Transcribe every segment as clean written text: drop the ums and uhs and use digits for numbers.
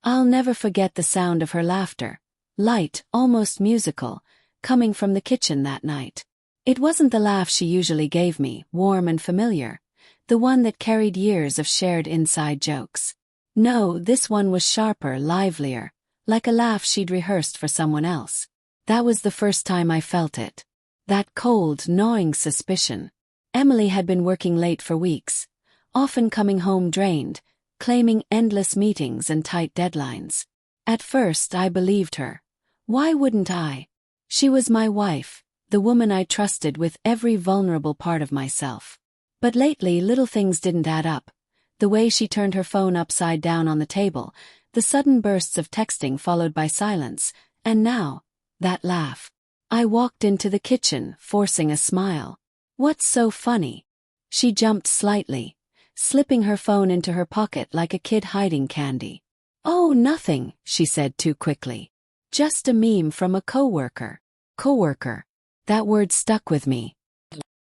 I'll never forget the sound of her laughter, light, almost musical, coming from the kitchen that night. It wasn't the laugh she usually gave me, warm and familiar, the one that carried years of shared inside jokes. No, this one was sharper, livelier, like a laugh she'd rehearsed for someone else. That was the first time I felt it. That cold, gnawing suspicion. Emily had been working late for weeks, often coming home drained, claiming endless meetings and tight deadlines. At first I believed her. Why wouldn't I? She was my wife, the woman I trusted with every vulnerable part of myself. But lately little things didn't add up. The way she turned her phone upside down on the table, the sudden bursts of texting followed by silence, and now, that laugh. I walked into the kitchen, forcing a smile. What's so funny? She jumped slightly, slipping her phone into her pocket like a kid hiding candy. Oh, nothing, she said too quickly. Just a meme from a coworker. Coworker. That word stuck with me.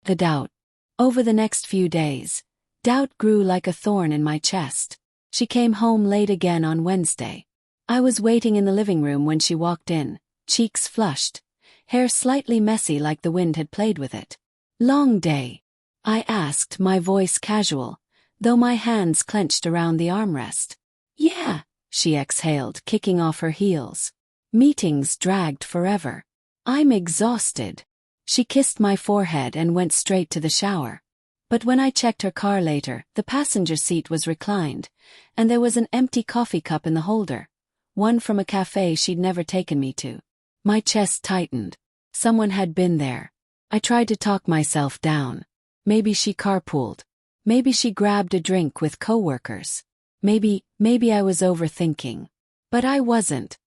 The doubt. Over the next few days, doubt grew like a thorn in my chest. She came home late again on Wednesday. I was waiting in the living room when she walked in, cheeks flushed, hair slightly messy like the wind had played with it. Long day? I asked, my voice casual, though my hands clenched around the armrest. Yeah, she exhaled, kicking off her heels. Meetings dragged forever. I'm exhausted. She kissed my forehead and went straight to the shower. But when I checked her car later, the passenger seat was reclined, and there was an empty coffee cup in the holder, one from a cafe she'd never taken me to. My chest tightened. Someone had been there. I tried to talk myself down. Maybe she carpooled. Maybe she grabbed a drink with coworkers. Maybe I was overthinking. But I wasn't.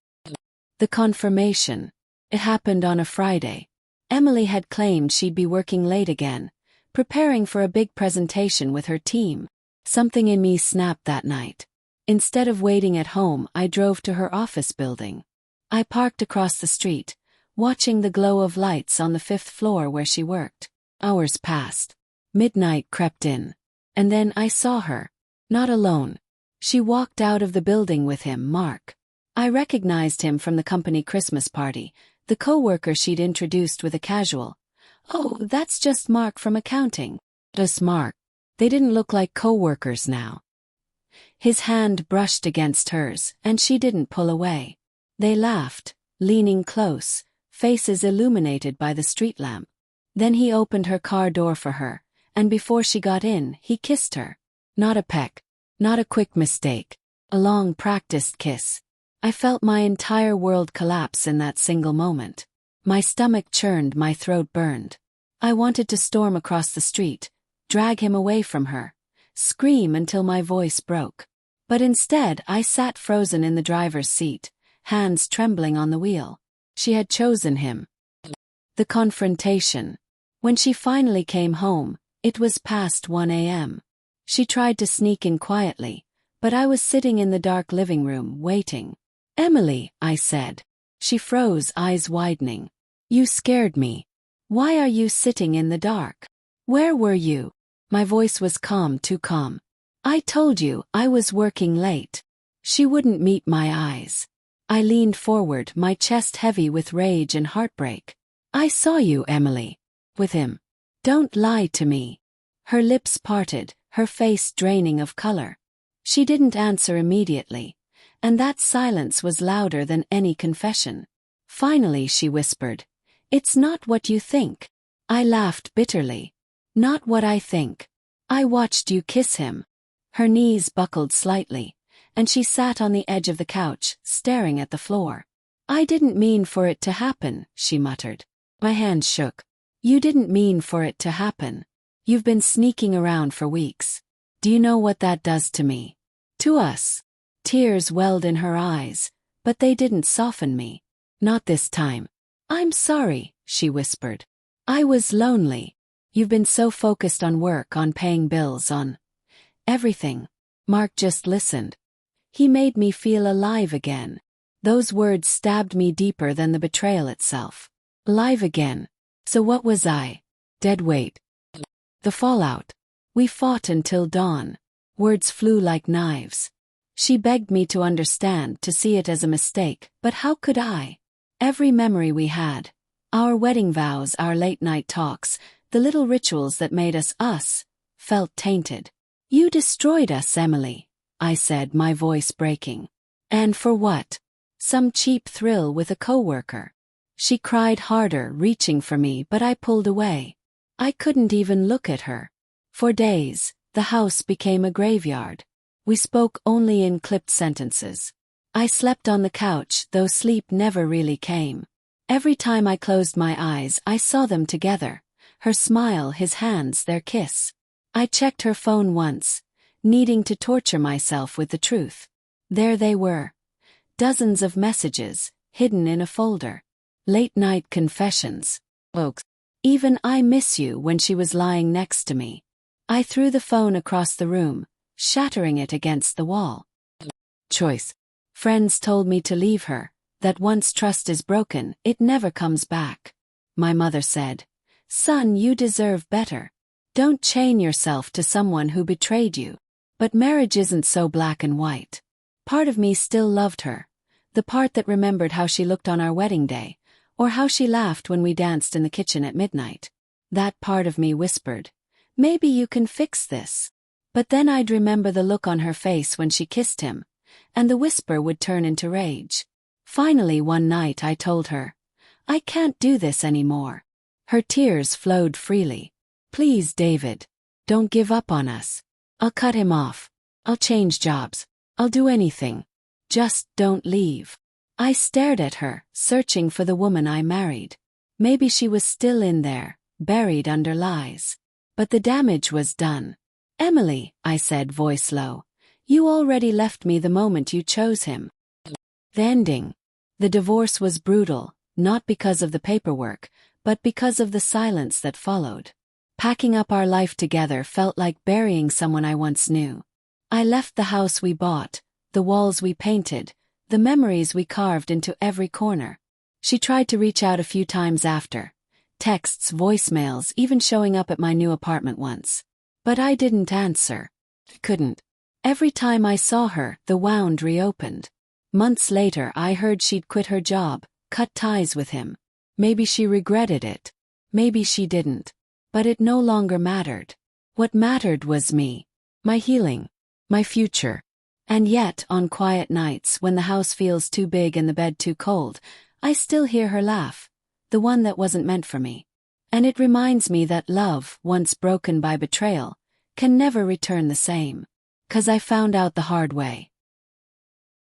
The confirmation. It happened on a Friday. Emily had claimed she'd be working late again, preparing for a big presentation with her team. Something in me snapped that night. Instead of waiting at home, I drove to her office building. I parked across the street, watching the glow of lights on the 5th floor where she worked. Hours passed. Midnight crept in. And then I saw her. Not alone. She walked out of the building with him, Mark. I recognized him from the company Christmas party, the coworker she'd introduced with a casual, "Oh, that's just Mark from accounting." Just Mark. They didn't look like coworkers now. His hand brushed against hers, and she didn't pull away. They laughed, leaning close, faces illuminated by the street lamp. Then he opened her car door for her, and before she got in, he kissed her. Not a peck. Not a quick mistake. A long practiced kiss. I felt my entire world collapse in that single moment. My stomach churned, my throat burned. I wanted to storm across the street, drag him away from her, scream until my voice broke. But instead I sat frozen in the driver's seat, hands trembling on the wheel. She had chosen him. The confrontation. When she finally came home, it was past 1 a.m. She tried to sneak in quietly, but I was sitting in the dark living room, waiting. "Emily," I said. She froze, eyes widening. "You scared me. Why are you sitting in the dark? Where were you?" My voice was calm, too calm. "I told you, I was working late." She wouldn't meet my eyes. I leaned forward, my chest heavy with rage and heartbreak. "I saw you, Emily. With him. Don't lie to me." Her lips parted, her face draining of color. She didn't answer immediately, and that silence was louder than any confession. Finally she whispered, "It's not what you think." I laughed bitterly. "Not what I think. I watched you kiss him." Her knees buckled slightly, and she sat on the edge of the couch, staring at the floor. "I didn't mean for it to happen," she muttered. My hand shook. "You didn't mean for it to happen. You've been sneaking around for weeks. Do you know what that does to me? To us." Tears welled in her eyes, but they didn't soften me. "Not this time." "I'm sorry," she whispered. "I was lonely. You've been so focused on work, on paying bills, on everything." Mark just listened. He made me feel alive again. Those words stabbed me deeper than the betrayal itself. Alive again. So what was I? Dead weight. The fallout. We fought until dawn. Words flew like knives. She begged me to understand, to see it as a mistake, but how could I? Every memory we had, our wedding vows, our late-night talks, the little rituals that made us us, felt tainted. You destroyed us, Emily, I said, my voice breaking. And for what? Some cheap thrill with a coworker. She cried harder, reaching for me, but I pulled away. I couldn't even look at her. For days, the house became a graveyard. We spoke only in clipped sentences. I slept on the couch, though sleep never really came. Every time I closed my eyes, I saw them together. Her smile, his hands, their kiss. I checked her phone once, needing to torture myself with the truth. There they were. Dozens of messages, hidden in a folder. Late-night confessions. Oaks. Even "I miss you" when she was lying next to me. I threw the phone across the room, shattering it against the wall. Choice. Friends told me to leave her, that once trust is broken, it never comes back. My mother said, "Son, you deserve better. Don't chain yourself to someone who betrayed you." But marriage isn't so black and white. Part of me still loved her. The part that remembered how she looked on our wedding day, or how she laughed when we danced in the kitchen at midnight. That part of me whispered, "Maybe you can fix this." But then I'd remember the look on her face when she kissed him, and the whisper would turn into rage. Finally one night I told her, "I can't do this anymore." Her tears flowed freely. "Please, David, don't give up on us. I'll cut him off. I'll change jobs. I'll do anything. Just don't leave." I stared at her, searching for the woman I married. Maybe she was still in there, buried under lies. But the damage was done. "Emily," I said, voice low, "you already left me the moment you chose him." The ending. The divorce was brutal, not because of the paperwork, but because of the silence that followed. Packing up our life together felt like burying someone I once knew. I left the house we bought, the walls we painted, the memories we carved into every corner. She tried to reach out a few times after. Texts, voicemails, even showing up at my new apartment once. But I didn't answer. Couldn't. Every time I saw her, the wound reopened. Months later I heard she'd quit her job, cut ties with him. Maybe she regretted it. Maybe she didn't. But it no longer mattered. What mattered was me. My healing. My future. And yet, on quiet nights when the house feels too big and the bed too cold, I still hear her laugh. The one that wasn't meant for me. And it reminds me that love, once broken by betrayal, can never return the same. 'Cause I found out the hard way.